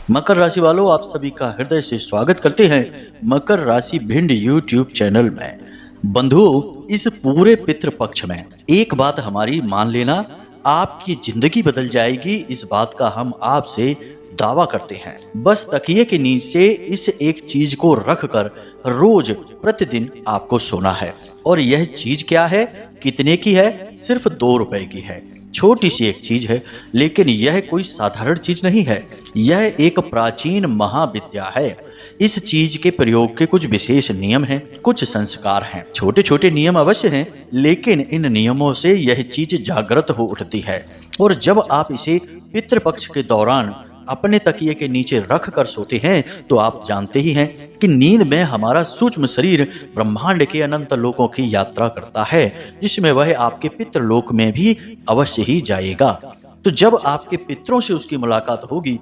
मकर राशि वालों, आप सभी का हृदय से स्वागत करते हैं मकर राशि भिंड यूट्यूब चैनल में। बंधुओं, इस पूरे पितृ पक्ष में एक बात हमारी मान लेना, आपकी जिंदगी बदल जाएगी। इस बात का हम आपसे दावा करते हैं। बस तकिए के नीचे इस एक चीज को रखकर रोज प्रतिदिन आपको सोना है। और यह चीज क्या है, कितने की है? सिर्फ 2 रुपए की है। छोटी सी एक चीज है, लेकिन यह कोई साधारण चीज नहीं है। यह एक प्राचीन महाविद्या है। इस चीज के प्रयोग के कुछ विशेष नियम हैं, कुछ संस्कार हैं। छोटे छोटे नियम अवश्य हैं, लेकिन इन नियमों से यह चीज जागृत हो उठती है। और जब आप इसे पितृपक्ष के दौरान अपने तकिए के नीचे रख कर सोते हैं, तो आप जानते ही हैं कि नींद में हमारा सूक्ष्म शरीर ब्रह्मांड के अनंत लोकों की यात्रा करता है, जिसमें वह आपके पितृलोक में भी अवश्य ही जाएगा। तो जब आपके पितरों से उसकी मुलाकात होगी,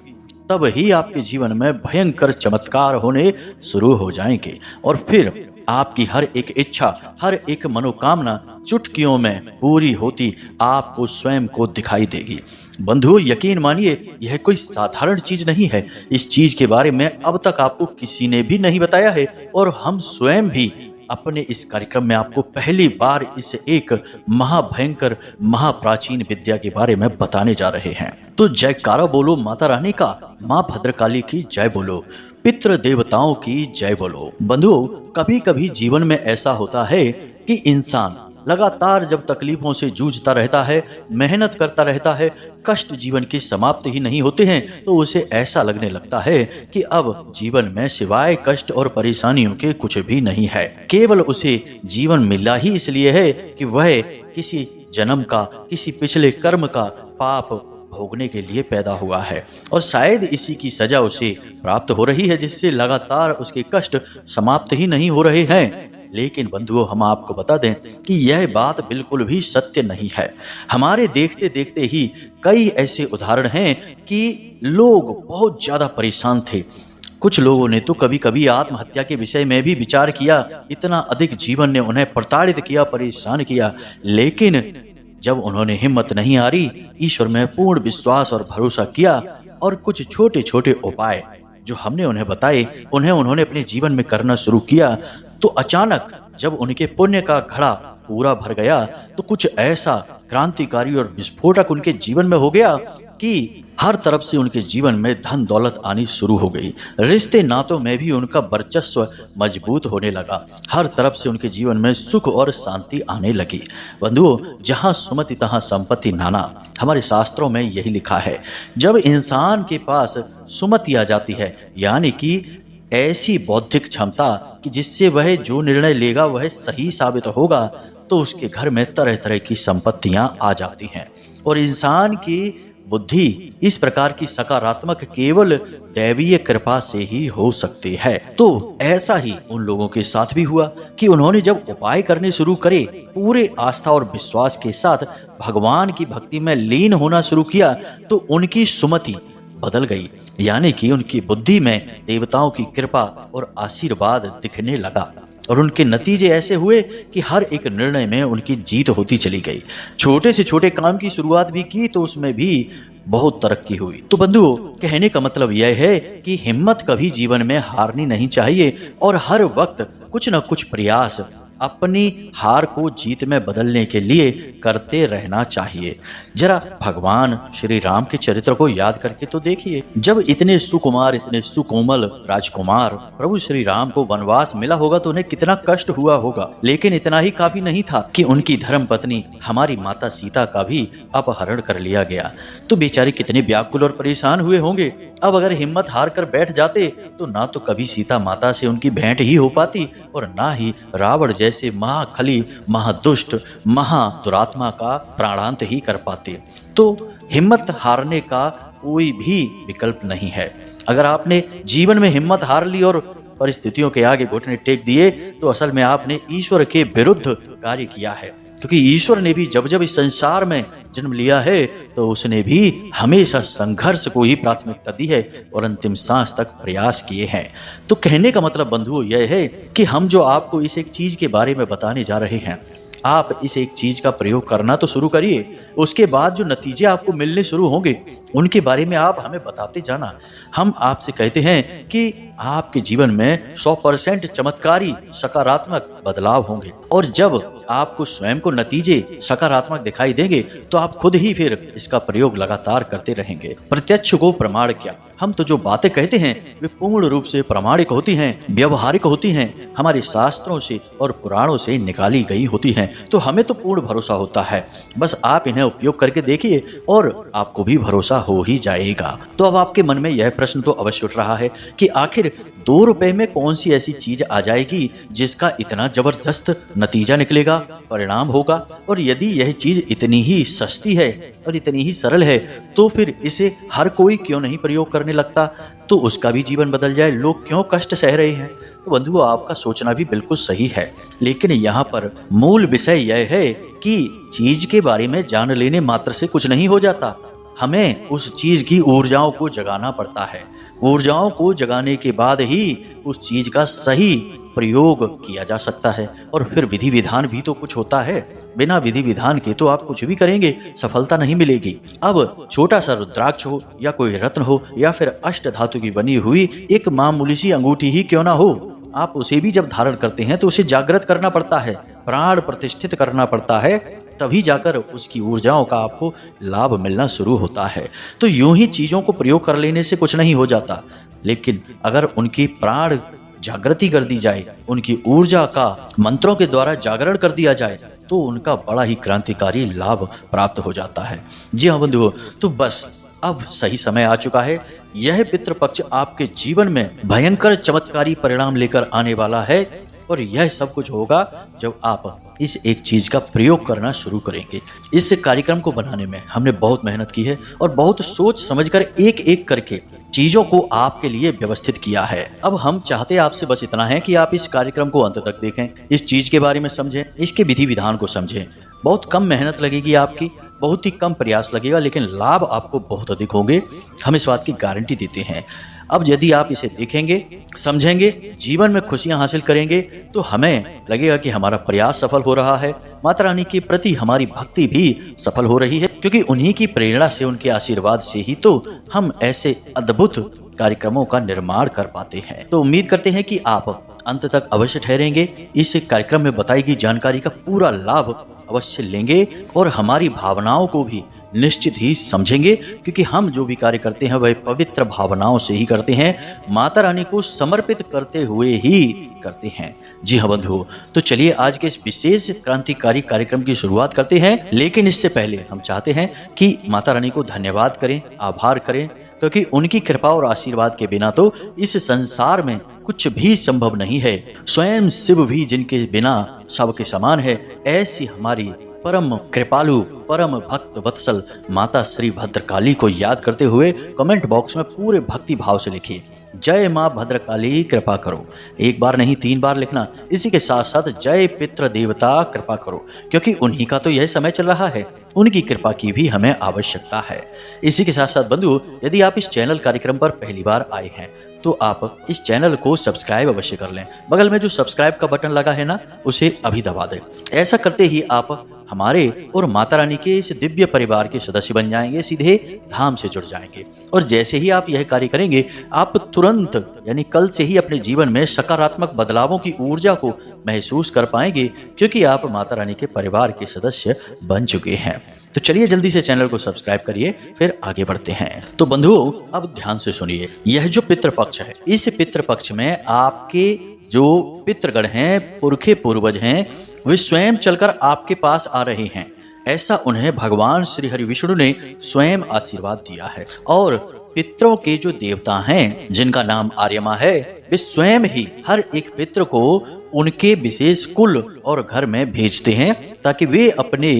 तब ही आपके जीवन में भयंकर चमत्कार होने शुरू हो जाएंगे। और फिर आपकी हर एक इच्छा, हर एक मनोकामना चुटकियों में पूरी होती आपको स्वयं को दिखाई देगी। बंधुओं, यकीन मानिए, यह कोई साधारण चीज नहीं है। इस चीज के बारे में अब तक आपको किसी ने भी नहीं बताया है, और हम स्वयं भी अपने इस कार्यक्रम में आपको पहली बार इस एक महाभयंकर महाप्राचीन विद्या के बारे में बताने जा रहे हैं। तो जयकारा बोलो माता रानी का, माँ भद्रकाली की जय बोलो, पितृ देवताओं की जय बोलो। बंधुओं, कभी कभी जीवन में ऐसा होता है कि इंसान लगातार जब तकलीफों से जूझता रहता है, मेहनत करता रहता है, कष्ट जीवन की समाप्त ही नहीं होते हैं, तो उसे ऐसा लगने लगता है कि अब जीवन में सिवाय कष्ट और परेशानियों के कुछ भी नहीं है। केवल उसे जीवन मिला ही इसलिए है कि वह किसी जन्म का, किसी पिछले कर्म का पाप भोगने के लिए पैदा हुआ है, और शायद इसी की सजा उसे प्राप्त हो रही है, जिससे लगातार उसके कष्ट समाप्त ही नहीं हो रहे हैं। लेकिन बंधुओं, हम आपको बता दें कि यह बात बिल्कुल भी सत्य नहीं है। हमारे देखते देखते ही कई ऐसे उदाहरण हैं कि लोग बहुत ज्यादा परेशान थे। कुछ लोगों ने तो कभी कभी आत्महत्या के विषय में भी विचार किया। इतना अधिक जीवन ने उन्हें प्रताड़ित किया, परेशान किया। लेकिन जब उन्होंने हिम्मत नहीं हारी, ईश्वर में पूर्ण विश्वास और भरोसा किया, और कुछ छोटे छोटे उपाय जो हमने उन्हें बताए, उन्होंने अपने जीवन में करना शुरू किया, तो अचानक जब उनके पुण्य का घड़ा पूरा भर गया, तो कुछ ऐसा क्रांतिकारी और विस्फोटक उनके जीवन में हो गया कि हर तरफ से उनके जीवन में धन दौलत आनी शुरू हो गई। रिश्ते नातों में भी उनका वर्चस्व मजबूत होने लगा। हर तरफ से उनके जीवन में सुख और शांति आने लगी। बंधुओं, जहां सुमति तहां संपत्ति नाना, हमारे शास्त्रों में यही लिखा है। जब इंसान के पास सुमति आ जाती है, यानी कि ऐसी बौद्धिक क्षमता कि जिससे वह जो निर्णय लेगा वह सही साबित होगा, तो उसके घर में तरह तरह की संपत्तियां आ जाती हैं। और इंसान की बुद्धि इस प्रकार की सकारात्मक केवल दैवीय कृपा से ही हो सकती है। तो ऐसा ही उन लोगों के साथ भी हुआ कि उन्होंने जब उपाय करने शुरू करे, पूरे आस्था और विश्वास के साथ भगवान की भक्ति में लीन होना शुरू किया, तो उनकी सुमति बदल गई, यानी कि उनकी बुद्धि में देवताओं की कृपा और आशीर्वाद दिखने लगा। और उनके नतीजे ऐसे हुए कि हर एक निर्णय में उनकी जीत होती चली गई। छोटे से छोटे काम की शुरुआत भी की, तो उसमें भी बहुत तरक्की हुई। तो बंधुओं, कहने का मतलब यह है कि हिम्मत कभी जीवन में हारनी नहीं चाहिए, और हर वक्त कुछ न कुछ प्रयास अपनी हार को जीत में बदलने के लिए करते रहना चाहिए। जरा भगवान श्री राम के चरित्र को याद करके तो देखिए। जब इतने सुकुमार, इतने सुकोमल राजकुमार प्रभु श्री राम को वनवास मिला होगा, तो उन्हें कितना कष्ट हुआ होगा। लेकिन इतना ही काफी नहीं था कि उनकी धर्म पत्नी हमारी माता सीता का भी अपहरण कर लिया गया। तो बेचारे कितने व्याकुल और परेशान हुए होंगे। अब अगर हिम्मत हार कर बैठ जाते, तो ना तो कभी सीता माता से उनकी भेंट ही हो पाती, और ना ही रावण जैसे महाखली, महादुष्ट, महादुरात्मा का प्राणांत ही कर पाते। तो हिम्मत हारने का कोई भी विकल्प नहीं है। अगर आपने जीवन में हिम्मत हार ली और परिस्थितियों के आगे घुटने टेक दिए, तो असल में आपने ईश्वर के विरुद्ध कार्य किया है। क्योंकि ईश्वर ने भी जब जब इस संसार में जन्म लिया है, तो उसने भी हमेशा संघर्ष को ही प्राथमिकता दी है, और अंतिम सांस तक प्रयास किए हैं। तो कहने का मतलब बंधुओं यह है कि हम जो आपको इस एक चीज के बारे में बताने जा रहे हैं, आप इस एक चीज का प्रयोग करना तो शुरू करिए। उसके बाद जो नतीजे आपको मिलने शुरू होंगे उनके बारे में आप हमें बताते जाना। हम आपसे कहते हैं कि आपके जीवन में 100% चमत्कारी सकारात्मक बदलाव होंगे, और जब आपको स्वयं को नतीजे सकारात्मक दिखाई देंगे तो आप खुद ही फिर इसका प्रयोग लगातार करते रहेंगे। प्रत्यक्ष को प्रमाण क्या, हम तो जो बातें कहते हैं वे पूर्ण रूप से प्रामाणिक होती हैं, व्यवहारिक होती हैं, हमारे शास्त्रों से और पुराणों से निकाली गई होती हैं, तो हमें तो पूर्ण भरोसा होता है। बस आप इन्हें उपयोग करके देखिए और आपको भी भरोसा हो ही जाएगा। तो अब आपके मन में यह प्रश्न तो अवश्य उठ रहा है कि आखिर 2 रुपए में कौन सी ऐसी चीज आ जाएगी जिसका इतना जबरदस्त नतीजा निकलेगा, परिणाम होगा, और यदि यह चीज इतनी ही सस्ती है और इतनी ही सरल है तो फिर इसे हर कोई क्यों नहीं प्रयोग करने लगता, तो उसका भी जीवन बदल जाए, लोग क्यों कष्ट सह रहे हैं। तो बंधुओं, आपका सोचना भी बिल्कुल सही है, लेकिन यहाँ पर मूल विषय यह है कि चीज के बारे में जान लेने मात्र से कुछ नहीं हो जाता, हमें उस चीज की ऊर्जाओं को जगाना पड़ता है। ऊर्जाओं को जगाने के बाद ही उस चीज का सही प्रयोग किया जा सकता है, और फिर विधि विधान भी तो कुछ होता है। बिना विधि विधान के तो आप कुछ भी करेंगे सफलता नहीं मिलेगी। अब छोटा सा रुद्राक्ष हो या कोई रत्न हो या फिर अष्ट धातु की बनी हुई एक मामूली सी अंगूठी ही क्यों ना हो, आप उसे भी जब धारण करते हैं तो उसे जागृत करना पड़ता है, प्राण प्रतिष्ठित करना पड़ता है, तभी जाकर उसकी ऊर्जाओं का आपको लाभ मिलना शुरू होता है। तो यूं ही चीजों को प्रयोग कर लेने से कुछ नहीं हो जाता, लेकिन अगर उनकी प्राण जागृति कर दी जाए, उनकी ऊर्जा का मंत्रों के द्वारा जागरण कर दिया जाए, तो उनका बड़ा ही क्रांतिकारी लाभ प्राप्त हो जाता है। जी हाँ बंधुओं, तो बस अब सही समय आ चुका है। यह पितृपक्ष आपके जीवन में भयंकर चमत्कारी परिणाम लेकर आने वाला है, और यह सब कुछ होगा जब आप इस एक चीज का प्रयोग करना शुरू करेंगे। इस कार्यक्रम को बनाने में हमने बहुत मेहनत की है और बहुत सोच समझकर एक एक करके चीजों को आपके लिए व्यवस्थित किया है। अब हम चाहते आपसे बस इतना है कि आप इस कार्यक्रम को अंत तक देखें, इस चीज के बारे में समझें, इसके विधि विधान को समझें। बहुत कम मेहनत लगेगी आपकी, बहुत ही कम प्रयास लगेगा, लेकिन लाभ आपको बहुत अधिक होंगे, हम इस बात की गारंटी देते हैं। अब यदि आप इसे देखेंगे, समझेंगे, जीवन में खुशियां हासिल करेंगे, तो हमें लगेगा कि हमारा प्रयास सफल हो रहा है, माता रानी के प्रति हमारी भक्ति भी सफल हो रही है, क्योंकि उन्हीं की प्रेरणा से, उनके आशीर्वाद से ही तो हम ऐसे अद्भुत कार्यक्रमों का निर्माण कर पाते हैं। तो उम्मीद करते हैं कि आप अंत तक अवश्य ठहरेंगे, इस कार्यक्रम में बताई गई जानकारी का पूरा लाभ अवश्य लेंगे और हमारी भावनाओं को भी निश्चित ही समझेंगे, क्योंकि हम जो भी कार्य करते हैं वह पवित्र भावनाओं से ही करते हैं, माता रानी को समर्पित करते हुए ही करते हैं। जी हाँ बंधुओं, तो चलिए आज के इस विशेष क्रांतिकारी कार्यक्रम की शुरुआत करते हैं, लेकिन इससे पहले हम चाहते हैं कि माता रानी को धन्यवाद करें, आभार करें, क्योंकि उनकी कृपा और आशीर्वाद के बिना तो इस संसार में कुछ भी संभव नहीं है। स्वयं शिव भी जिनके बिना सबके समान है, ऐसी हमारी परम कृपालु, परम भक्त वत्सल माता श्री भद्रकाली को याद करते हुए कमेंट बॉक्स में पूरे भक्ति भाव से लिखिए, जय माँ भद्रकाली कृपा करो। एक बार नहीं 3 बार लिखना। इसी के साथ साथ जय पितृ देवता कृपा करो, क्योंकि उन्हीं का तो यह समय चल रहा है, उनकी कृपा की भी हमें आवश्यकता है। इसी के साथ साथ बंधु, यदि आप इस चैनल कार्यक्रम पर पहली बार आए हैं तो आप इस चैनल को सब्सक्राइब अवश्य कर लें। बगल में जो सब्सक्राइब का बटन लगा है ना, उसे अभी दबा दें। ऐसा करते ही आप हमारे और माता रानी के इस दिव्य परिवार के सदस्य बन जाएंगे, सीधे धाम से जुड़ जाएंगे। और जैसे ही आप यह कार्य करेंगे, आप तुरंत यानी कल से ही अपने जीवन में सकारात्मक बदलावों की ऊर्जा को महसूस कर पाएंगे, क्योंकि आप माता रानी के परिवार के सदस्य बन चुके हैं। तो चलिए जल्दी से चैनल को सब्सक्राइब करिए, फिर आगे बढ़ते हैं। तो बंधुओं, अब ध्यान से सुनिए, यह जो पितृपक्ष है, इस पितृपक्ष में आपके जो पितृगण हैं, पुरखे पूर्वज हैं, वे स्वयं चलकर आपके पास आ रहे हैं। ऐसा उन्हें भगवान श्री हरि विष्णु ने स्वयं आशीर्वाद दिया है। और पितरों के जो देवता हैं, जिनका नाम आर्यमा है, वे स्वयं ही हर एक पितृ को उनके विशेष कुल और घर में भेजते हैं, ताकि वे अपने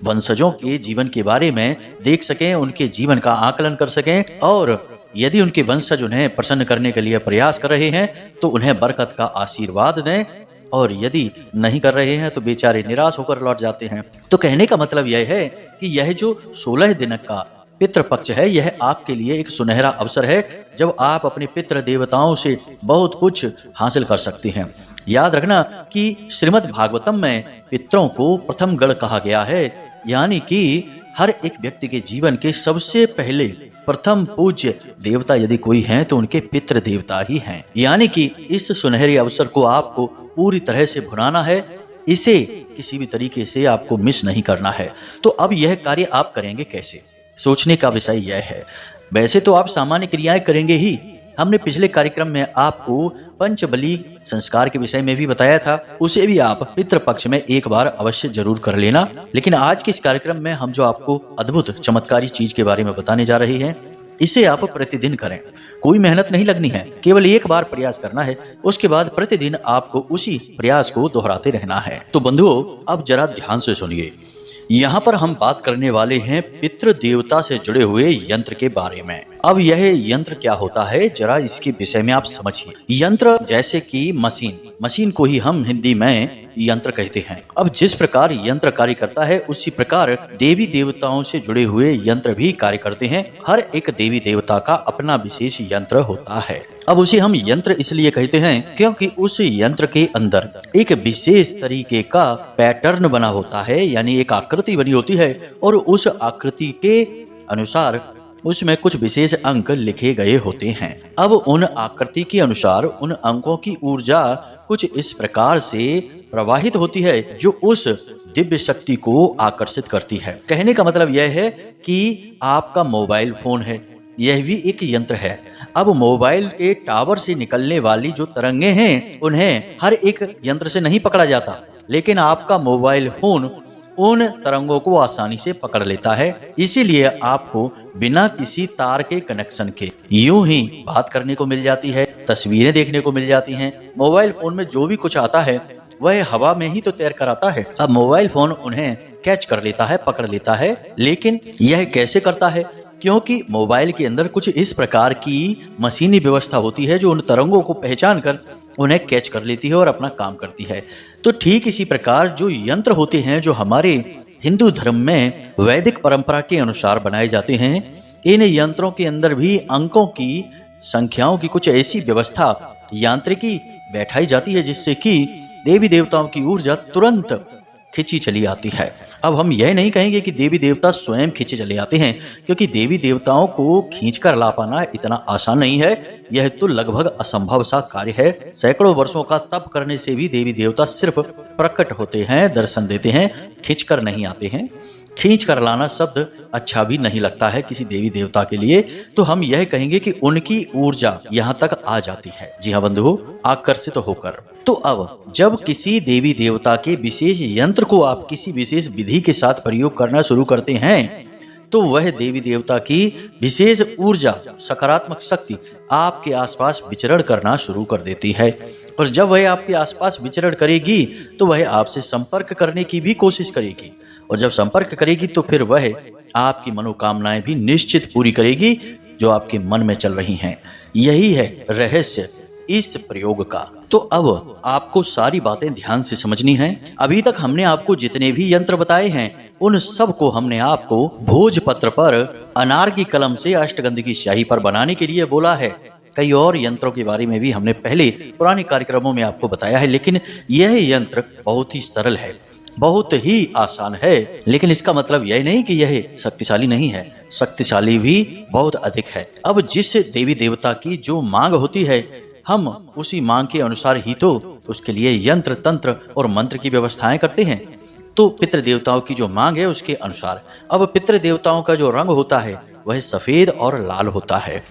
वंशजों के जीवन के बारे में देख सकें, उनके जीवन का आकलन कर सकें, और यदि उनके वंशज उन्हें प्रसन्न करने के लिए प्रयास कर रहे हैं तो उन्हें बरकत का आशीर्वाद दें, और यदि नहीं कर रहे हैं तो बेचारे निराश होकर लौट जाते हैं। तो कहने का मतलब यह है कि यह जो 16 दिन का पितृपक्ष है, यह आपके लिए एक सुनहरा अवसर है, जब आप अपने पितृ देवताओं से बहुत कुछ हासिल कर सकते हैं। याद रखना कि श्रीमद् भागवतम में पितरों को प्रथम गण कहा गया है, यानी कि हर एक व्यक्ति के जीवन के सबसे पहले प्रथम पूज्य देवता यदि कोई हैं तो उनके पितृ देवता ही हैं। यानी कि इस सुनहरे अवसर को आपको पूरी तरह से भुनाना है, इसे किसी भी तरीके से आपको मिस नहीं करना है। तो अब यह कार्य आप करेंगे कैसे, सोचने का विषय यह है। वैसे तो आप सामान्य क्रियाएं करेंगे ही। हमने पिछले कार्यक्रम में आपको पंचबली संस्कार के विषय में भी बताया था, उसे भी आप पितृपक्ष में एक बार अवश्य जरूर कर लेना। लेकिन आज के इस कार्यक्रम में हम जो आपको अद्भुत चमत्कारी चीज के बारे में बताने जा रहे हैं, इसे आप प्रतिदिन करें। कोई मेहनत नहीं लगनी है, केवल एक बार प्रयास करना है, उसके बाद प्रतिदिन आपको उसी प्रयास को दोहराते रहना है। तो बंधुओं, अब जरा ध्यान से सुनिए। यहाँ पर हम बात करने वाले हैं पितृ देवता से जुड़े हुए यंत्र के बारे में। अब यह यंत्र क्या होता है, जरा इसके विषय में आप समझिए। यंत्र जैसे कि मशीन को ही हम हिंदी में यंत्र कहते हैं। अब जिस प्रकार यंत्र कार्य करता है, उसी प्रकार देवी देवताओं से जुड़े हुए यंत्र भी कार्य करते हैं। हर एक देवी देवता का अपना विशेष यंत्र होता है। अब उसे हम यंत्र इसलिए कहते हैं क्योंकि उस यंत्र के अंदर एक विशेष तरीके का पैटर्न बना होता है, यानी एक आकृति बनी होती है, और उस आकृति के अनुसार उसमें कुछ विशेष अंक लिखे गए होते हैं। अब उन आकृति के अनुसार उन अंकों की ऊर्जा कुछ इस प्रकार से प्रवाहित होती है जो उस दिव्य शक्ति को आकर्षित करती है। कहने का मतलब यह है कि आपका मोबाइल फोन है, यह भी एक यंत्र है। अब मोबाइल के टावर से निकलने वाली जो तरंगे हैं, उन्हें हर एक यंत्र से नहीं पकड़ा जाता, लेकिन आपका मोबाइल फोन उन तरंगों को आसानी से पकड़ लेता है। इसीलिए आपको बिना किसी तार के कनेक्शन के यूं ही बात करने को मिल जाती है, तस्वीरें देखने को मिल जाती हैं। मोबाइल फोन में जो भी कुछ आता है वह हवा में ही तो तैर कर आता है। अब मोबाइल फोन उन्हें कैच कर लेता है, पकड़ लेता है, लेकिन यह कैसे करता है? क्योंकि मोबाइल के अंदर कुछ इस प्रकार की मशीनी व्यवस्था होती है जो उन तरंगों को पहचान कर उन्हें कैच कर लेती है और अपना काम करती है। तो ठीक इसी प्रकार जो यंत्र होते हैं, जो हमारे हिंदू धर्म में वैदिक परंपरा के अनुसार बनाए जाते हैं, इन यंत्रों के अंदर भी अंकों की, संख्याओं की कुछ ऐसी व्यवस्था, यांत्रिकी बैठाई जाती है जिससे कि देवी देवताओं की ऊर्जा तुरंत खिंची चली आती है। अब हम यह नहीं कहेंगे कि देवी देवता स्वयं खींचे चले आते हैं, क्योंकि देवी देवताओं को खींचकर ला पाना इतना आसान नहीं है। यह तो लगभग असंभव सा कार्य है। सैकड़ों वर्षों का तप करने से भी देवी देवता सिर्फ प्रकट होते हैं, दर्शन देते हैं, खींचकर नहीं आते हैं। खींच कर लाना शब्द अच्छा भी नहीं लगता है किसी देवी देवता के लिए। तो हम यह कहेंगे कि उनकी ऊर्जा यहाँ तक आ जाती है। जी हाँ बंधुओं, आकर्षित होकर। तो अब जब किसी देवी देवता के विशेष यंत्र को आप किसी विशेष विधि के साथ प्रयोग करना शुरू करते हैं, तो वह देवी देवता की विशेष ऊर्जा, सकारात्मक शक्ति आपके आसपास विचरण करना शुरू कर देती है। और जब वह आपके आसपास विचरण करेगी तो वह आपसे संपर्क करने की भी कोशिश करेगी, और जब संपर्क करेगी तो फिर वह आपकी मनोकामनाएं भी निश्चित पूरी करेगी जो आपके मन में चल रही हैं। यही है रहस्य इस प्रयोग का। तो अब आपको सारी बातें ध्यान से समझनी हैं। अभी तक हमने आपको जितने भी यंत्र बताए हैं, उन सब को हमने आपको भोजपत्र पर, अनार की कलम से, अष्टगंध की स्याही पर बनाने के लिए बोला है। कई और यंत्रों के बारे में भी हमने पहले पुराने कार्यक्रमों में आपको बताया है, लेकिन यह यंत्र बहुत ही सरल है, बहुत ही आसान है। लेकिन इसका मतलब यह नहीं कि यह शक्तिशाली नहीं है, शक्तिशाली भी बहुत अधिक है। अब जिस देवी देवता की जो मांग होती है, हम उसी मांग के अनुसार ही तो उसके लिए यंत्र, तंत्र और मंत्र की व्यवस्थाएं करते हैं। तो पितृ देवताओं की जो मांग है उसके अनुसार। अब पितृ देवताओं का जो रंग होता है वह सफेद और लाल होता है।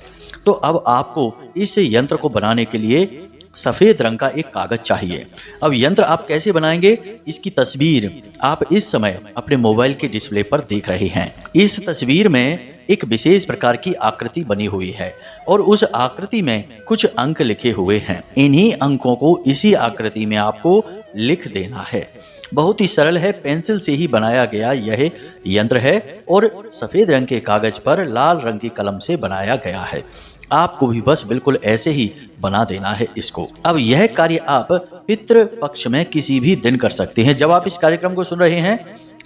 तो अब आपको इस यंत्र को बनाने के लिए सफेद रंग का एक कागज चाहिए। अब यंत्र आप कैसे बनाएंगे, इसकी तस्वीर आप इस समय अपने मोबाइल के डिस्प्ले पर देख रहे हैं। इस तस्वीर में एक विशेष प्रकार की आकृति बनी हुई है और उस आकृति में कुछ अंक लिखे हुए हैं। इन्हीं अंकों को इसी आकृति में आपको लिख देना है। बहुत ही सरल है, पेंसिल से ही बनाया गया यह यंत्र है और सफेद रंग के कागज पर लाल रंग की कलम से बनाया गया है। आपको भी बस बिल्कुल ऐसे ही बना देना है इसको। अब यह कार्य आप पितृ पक्ष में किसी भी दिन कर सकते हैं। जब आप इस कार्यक्रम को सुन रहे हैं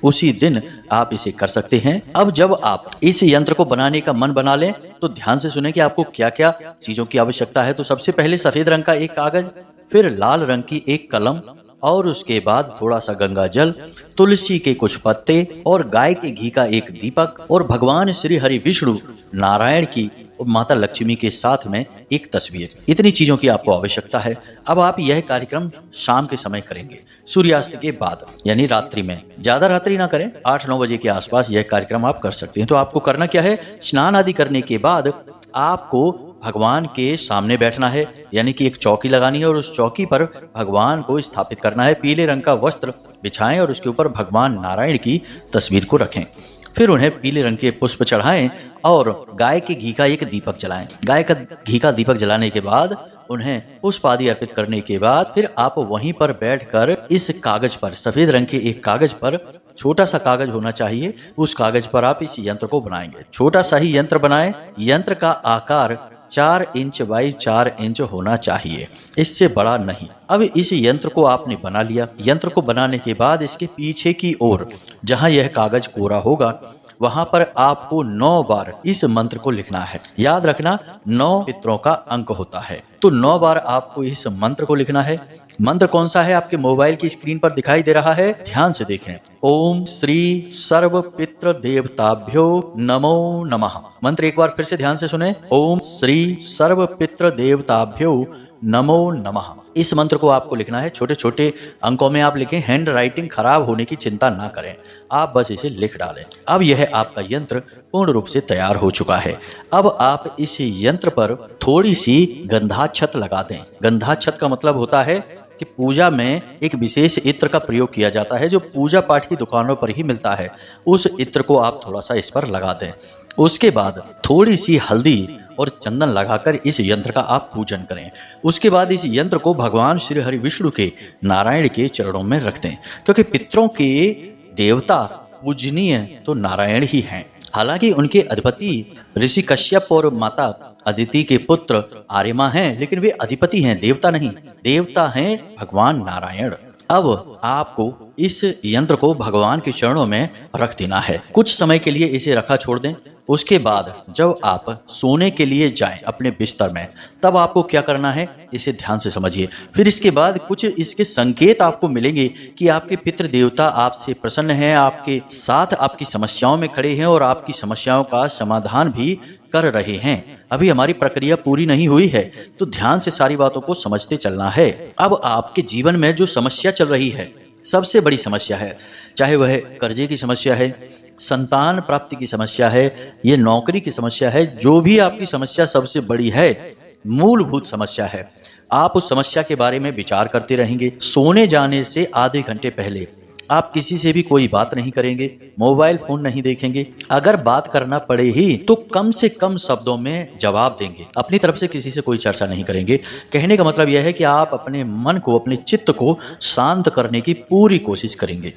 उसी दिन आप इसे कर सकते हैं। अब जब आप इस यंत्र को बनाने का मन बना लें तो ध्यान से सुनें कि आपको क्या क्या चीजों की आवश्यकता है। तो सबसे पहले सफेद रंग का एक कागज, फिर लाल रंग की एक कलम, और उसके बाद थोड़ा सा गंगा जल, तुलसी के कुछ पत्ते और गाय के घी का एक दीपक और भगवान श्री हरि विष्णु नारायण की और माता लक्ष्मी के साथ में एक तस्वीर। इतनी चीजों की आपको आवश्यकता है। अब आप यह कार्यक्रम शाम के समय करेंगे, सूर्यास्त के बाद, यानी रात्रि में। ज्यादा रात्रि ना करें, 8-9 बजे के आसपास यह कार्यक्रम आप कर सकते हैं। तो आपको करना क्या है, स्नान आदि करने के बाद आपको भगवान के सामने बैठना है, यानी कि एक चौकी लगानी है और उस चौकी पर भगवान को स्थापित करना है। पीले रंग का वस्त्र बिछाएं और उसके ऊपर भगवान नारायण की तस्वीर को रखें। फिर उन्हें पीले रंग के पुष्प चढ़ाएं और गाय के घी का एक दीपक जलाएं। गाय का घी का दीपक जलाने के बाद उन्हें पुष्प आदि अर्पित करने के बाद फिर आप वहीं पर बैठकर इस कागज पर, सफेद रंग के एक कागज पर, छोटा सा कागज होना चाहिए, उस कागज पर आप इस यंत्र को बनाएंगे। छोटा सा ही यंत्र बनाएं। यंत्र का आकार 4 इंच बाई 4 इंच होना चाहिए, इससे बड़ा नहीं। अब इस यंत्र को आपने बना लिया। यंत्र को बनाने के बाद इसके पीछे की ओर जहां यह कागज कोरा होगा वहां पर आपको 9 बार इस मंत्र को लिखना है। याद रखना 9 पितरों का अंक होता है, तो 9 बार आपको इस मंत्र को लिखना है। मंत्र कौन सा है, आपके मोबाइल की स्क्रीन पर दिखाई दे रहा है, ध्यान से देखें। ओम श्री सर्व पितृ देवताभ्यो नमो नमः। मंत्र एक बार फिर से ध्यान से सुने। ओम श्री सर्व पितृ देवताभ्यो नमो नमः। इस मंत्र को आपको लिखना है। छोटे छोटे अंकों में आप लिखें, हैंड राइटिंग खराब होने की चिंता ना करें, आप बस इसे लिख डालें। अब यह आपका यंत्र पूर्ण रूप से तैयार हो चुका है। अब आप इस यंत्र पर थोड़ी सी गंधाक्षत लगा दें। गंधाक्षत का मतलब होता है कि पूजा में एक विशेष इत्र का प्रयोग किया जाता है जो पूजा पाठ की दुकानों पर ही मिलता है। उस इत्र को आप थोड़ा सा इस पर लगा दें। उसके बाद थोड़ी सी हल्दी और चंदन लगाकर इस यंत्र का आप पूजन करें। उसके बाद इस यंत्र को भगवान श्री हरि विष्णु के नारायण के चरणों में रख दें, क्योंकि पितरों के देवता पूजनीय तो नारायण ही हैं। हालांकि उनके अधिपति ऋषि कश्यप और माता अदिति के पुत्र आर्यमा हैं, लेकिन वे अधिपति हैं, देवता नहीं। देवता हैं भगवान नारायण। अब आपको इस यंत्र को भगवान के चरणों में रख देना है। कुछ समय के लिए इसे रखा छोड़ दें। उसके बाद जब आप सोने के लिए जाएं अपने बिस्तर में, तब आपको क्या करना है, इसे ध्यान से समझिए। फिर इसके बाद कुछ इसके संकेत आपको मिलेंगे कि आपके पितृ देवता आपसे प्रसन्न हैं, आपके साथ आपकी समस्याओं में खड़े हैं और आपकी समस्याओं का समाधान भी कर रहे हैं। अभी हमारी प्रक्रिया पूरी नहीं हुई है, तो ध्यान से सारी बातों को समझते चलना है। अब आपके जीवन में जो समस्या चल रही है, सबसे बड़ी समस्या है, चाहे वह कर्जे की समस्या है, संतान प्राप्ति की समस्या है, ये नौकरी की समस्या है, जो भी आपकी समस्या सबसे बड़ी है, मूलभूत समस्या है, आप उस समस्या के बारे में विचार करते रहेंगे। सोने जाने से आधे घंटे पहले आप किसी से भी कोई बात नहीं करेंगे, मोबाइल फोन नहीं देखेंगे। अगर बात करना पड़े ही तो कम से कम शब्दों में जवाब देंगे, अपनी तरफ से किसी से कोई चर्चा नहीं करेंगे। कहने का मतलब यह है कि आप अपने मन को, अपने चित्त को शांत करने की पूरी कोशिश करेंगे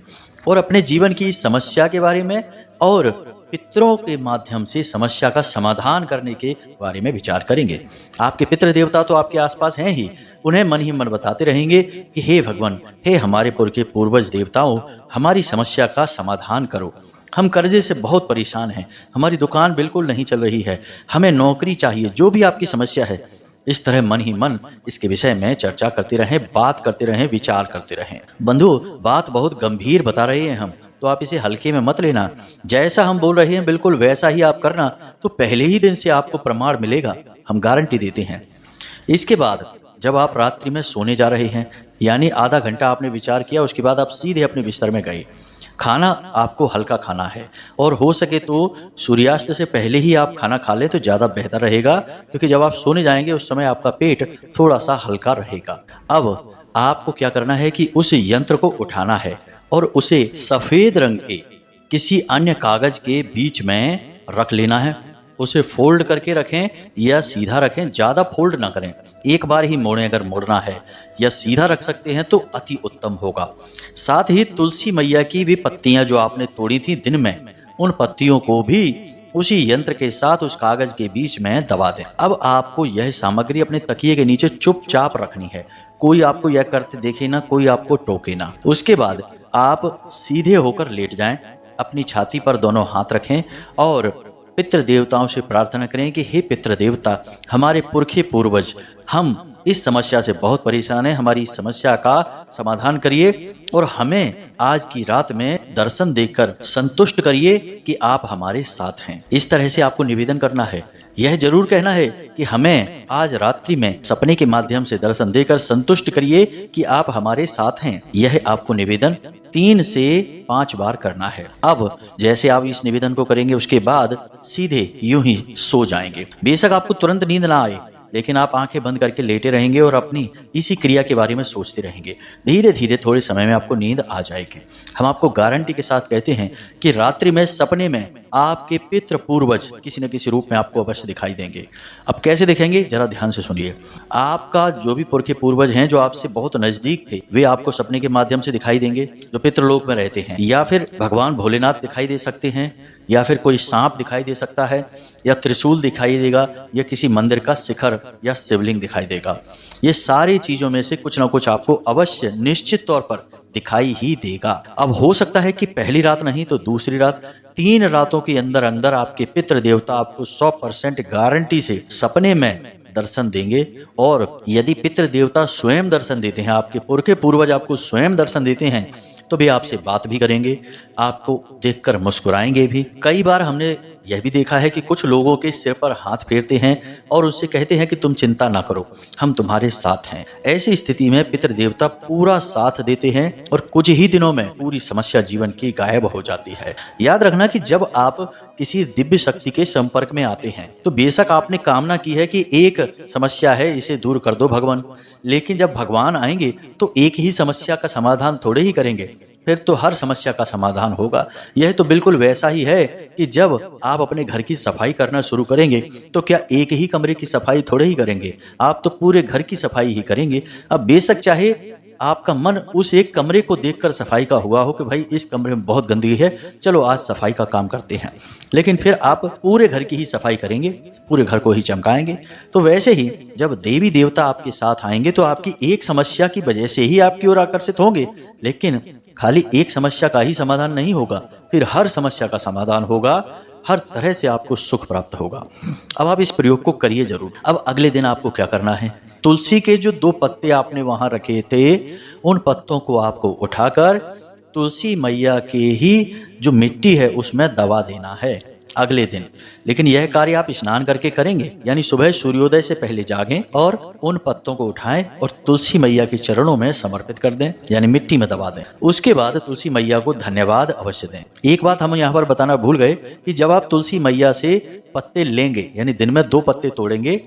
और अपने जीवन की समस्या के बारे में और पितरों के माध्यम से समस्या का समाधान करने के बारे में विचार करेंगे। आपके पितृ देवता तो आपके आसपास हैं ही, उन्हें मन ही मन बताते रहेंगे कि हे भगवान, हे हमारे पुरखे पूर्वज देवताओं, हमारी समस्या का समाधान करो। हम कर्जे से बहुत परेशान हैं, हमारी दुकान बिल्कुल नहीं चल रही है, हमें नौकरी चाहिए, जो भी आपकी समस्या है। इस तरह मन ही मन इसके विषय में चर्चा करते रहें, बात करते रहें, विचार करते रहें। बंधु, बात बहुत गंभीर बता रहे हैं हम, तो आप इसे हल्के में मत लेना। जैसा हम बोल रहे हैं बिल्कुल वैसा ही आप करना, तो पहले ही दिन से आपको प्रमाण मिलेगा, हम गारंटी देते हैं। इसके बाद जब आप रात्रि में सोने जा रहे हैं, यानी आधा घंटा आपने विचार किया, उसके बाद आप सीधे अपने बिस्तर में गए। खाना आपको हल्का खाना है और हो सके तो सूर्यास्त से पहले ही आप खाना खा लें तो ज़्यादा बेहतर रहेगा, क्योंकि जब आप सोने जाएंगे उस समय आपका पेट थोड़ा सा हल्का रहेगा। अब आपको क्या करना है कि उस यंत्र को उठाना है और उसे सफ़ेद रंग के किसी अन्य कागज के बीच में रख लेना है। उसे फोल्ड करके रखें या सीधा रखें, ज़्यादा फोल्ड ना करें, एक बार ही मोड़ें अगर मोड़ना है, या सीधा रख सकते हैं तो अति उत्तम होगा। साथ ही तुलसी मैया की भी पत्तियां जो आपने तोड़ी थी दिन में, उन पत्तियों को भी उसी यंत्र के साथ उस कागज के बीच में दबा दें। अब आपको यह सामग्री अपने तकिए के नीचे चुपचाप रखनी है, कोई आपको यह करते देखे ना, कोई आपको टोके ना। उसके बाद आप सीधे होकर लेट जाएं, अपनी छाती पर दोनों हाथ रखें और पितृ देवताओं से प्रार्थना करें कि हे पितृ देवता, हमारे पुरखे पूर्वज हम इस समस्या से बहुत परेशान हैं, हमारी इस समस्या का समाधान करिए और हमें आज की रात में दर्शन देकर संतुष्ट करिए कि आप हमारे साथ हैं। इस तरह से आपको निवेदन करना है। यह जरूर कहना है कि हमें आज रात्रि में सपने के माध्यम से दर्शन देकर संतुष्ट करिए कि आप हमारे साथ हैं। यह आपको निवेदन 3 से 5 बार करना है। अब जैसे आप इस निवेदन को करेंगे उसके बाद सीधे यूं ही सो जाएंगे। बेशक आपको तुरंत नींद ना आए, लेकिन आप आंखें बंद करके लेटे रहेंगे और अपनी इसी क्रिया के बारे में सोचते रहेंगे। धीरे धीरे थोड़े समय में आपको नींद आ जाएगी। हम आपको गारंटी के साथ कहते हैं कि रात्रि में सपने में आपके पितृ पूर्वज किसी न किसी रूप में आपको अवश्य दिखाई देंगे। अब कैसे दिखेंगे, जरा ध्यान से सुनिए। आपका जो भी पुरखे पूर्वज हैं जो आपसे बहुत नजदीक थे, वे आपको सपने के माध्यम से दिखाई देंगे, जो पितृलोक में रहते हैं। या फिर भगवान भोलेनाथ दिखाई दे सकते हैं, या फिर कोई सांप दिखाई दे सकता है, या त्रिशूल दिखाई देगा, या किसी मंदिर का शिखर या शिवलिंग दिखाई देगा। ये सारी चीजों में से कुछ ना कुछ आपको अवश्य निश्चित तौर पर दिखाई ही देगा। अब हो सकता है कि पहली रात नहीं तो दूसरी रात, 3 रातों के अंदर अंदर आपके पितृ देवता आपको 100% गारंटी से सपने में दर्शन देंगे। और यदि पितृ देवता स्वयं दर्शन देते हैं, आपके पुरखे पूर्वज आपको स्वयं दर्शन देते हैं, तो वे आपसे बात भी करेंगे, आपको देखकर मुस्कुराएंगे भी। कई बार हमने यह भी देखा है कि कुछ लोगों के सिर पर हाथ फेरते हैं और उससे कहते हैं कि तुम चिंता ना करो, हम तुम्हारे साथ हैं। ऐसी स्थिति में पितृ देवता पूरा साथ देते हैं और कुछ ही दिनों में पूरी समस्या जीवन की गायब हो जाती है। याद रखना कि जब आप किसी दिव्य शक्ति के संपर्क में आते हैं तो बेशक आपने कामना की है कि एक समस्या है, इसे दूर कर दो भगवान, लेकिन जब भगवान आएंगे तो एक ही समस्या का समाधान थोड़े ही करेंगे, फिर तो हर समस्या का समाधान होगा। यह तो बिल्कुल वैसा ही है कि जब आप अपने घर की सफाई करना शुरू करेंगे तो क्या एक ही कमरे की सफाई थोड़े ही करेंगे, आप तो पूरे घर की सफाई ही करेंगे। अब बेशक चाहे आपका मन उस एक कमरे को देखकर सफाई का हुआ हो कि भाई इस कमरे में बहुत गंदगी है, चलो आज सफाई का काम करते हैं, लेकिन फिर आप पूरे घर की ही सफाई करेंगे, पूरे घर को ही चमकाएंगे। तो वैसे ही जब देवी देवता आपके साथ आएंगे तो आपकी एक समस्या की वजह से ही आपकी ओर आकर्षित होंगे, लेकिन खाली एक समस्या का ही समाधान नहीं होगा, फिर हर समस्या का समाधान होगा, हर तरह से आपको सुख प्राप्त होगा। अब आप इस प्रयोग को करिए जरूर। अब अगले दिन आपको क्या करना है, तुलसी के जो 2 पत्ते आपने वहां रखे थे, उन पत्तों को आपको उठाकर तुलसी मैया के ही जो मिट्टी है उसमें दबा देना है अगले दिन। लेकिन यह कार्य आप स्नान करके करेंगे, यानी सुबह सूर्योदय से पहले जागें और उन पत्तों को उठाएं और तुलसी मैया के चरणों में समर्पित कर दें, यानी मिट्टी में दबा दें। उसके बाद तुलसी मैया को धन्यवाद अवश्य दें। एक बात हम यहाँ पर बताना भूल गए कि जब आप तुलसी मैया से पत्ते लेंगे, यानी दिन में 2 पत्ते तोड़ेंगे,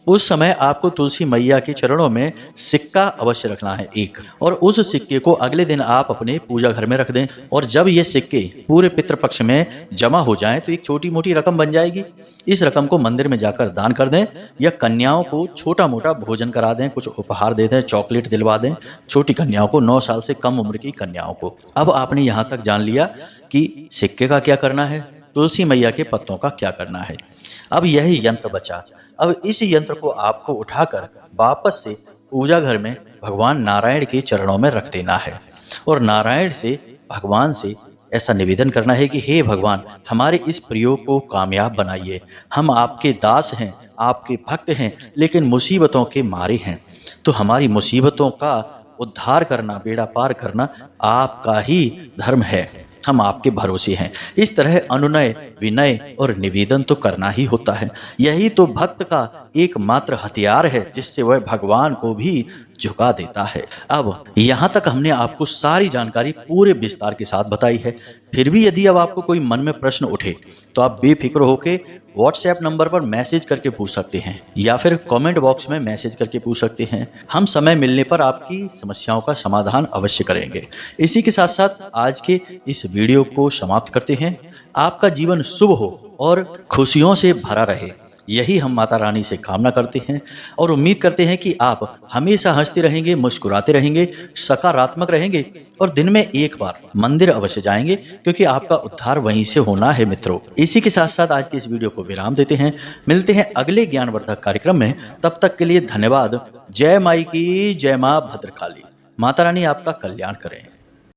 उस समय आपको तुलसी मैया के चरणों में सिक्का अवश्य रखना है 1, और उस सिक्के को अगले दिन आप अपने पूजा घर में रख दें। और जब ये सिक्के पूरे पितृपक्ष में जमा हो जाएं तो एक छोटी मोटी रकम बन जाएगी। इस रकम को मंदिर में जाकर दान कर दें, या कन्याओं को छोटा मोटा भोजन करा दें, कुछ उपहार दे दें, चॉकलेट दिलवा दें छोटी कन्याओं को, 9 साल से कम उम्र की कन्याओं को। अब आपने यहाँ तक जान लिया कि सिक्के का क्या करना है, तुलसी मैया के पत्तों का क्या करना है। अब यही यंत्र बचा। अब इस यंत्र को आपको उठाकर वापस से पूजा घर में भगवान नारायण के चरणों में रख देना है और नारायण से, भगवान से ऐसा निवेदन करना है कि हे भगवान, हमारे इस प्रयोग को कामयाब बनाइए। हम आपके दास हैं, आपके भक्त हैं, लेकिन मुसीबतों के मारे हैं, तो हमारी मुसीबतों का उद्धार करना, बेड़ा पार करना आपका ही धर्म है, हम आपके भरोसे हैं। इस तरह अनुनय, विनय और निवेदन तो करना ही होता है। यही तो भक्त का एकमात्र हथियार है जिससे वह भगवान को भी झुका देता है। अब यहाँ तक हमने आपको सारी जानकारी पूरे विस्तार के साथ बताई है। फिर भी यदि अब आपको कोई मन में प्रश्न उठे तो आप बेफिक्र होकर व्हाट्सएप नंबर पर मैसेज करके पूछ सकते हैं, या फिर कमेंट बॉक्स में मैसेज करके पूछ सकते हैं। हम समय मिलने पर आपकी समस्याओं का समाधान अवश्य करेंगे। इसी के साथ साथ आज के इस वीडियो को समाप्त करते हैं। आपका जीवन शुभ हो और खुशियों से भरा रहे, यही हम माता रानी से कामना करते हैं और उम्मीद करते हैं कि आप हमेशा हंसते रहेंगे, मुस्कुराते रहेंगे, सकारात्मक रहेंगे और दिन में एक बार मंदिर अवश्य जाएंगे, क्योंकि आपका उद्धार वहीं से होना है मित्रों। इसी के साथ साथ आज के इस वीडियो को विराम देते हैं। मिलते हैं अगले ज्ञानवर्धक कार्यक्रम में। तब तक के लिए धन्यवाद। जय माई की जय, माँ भद्रकाली। माता रानी आपका कल्याण करें।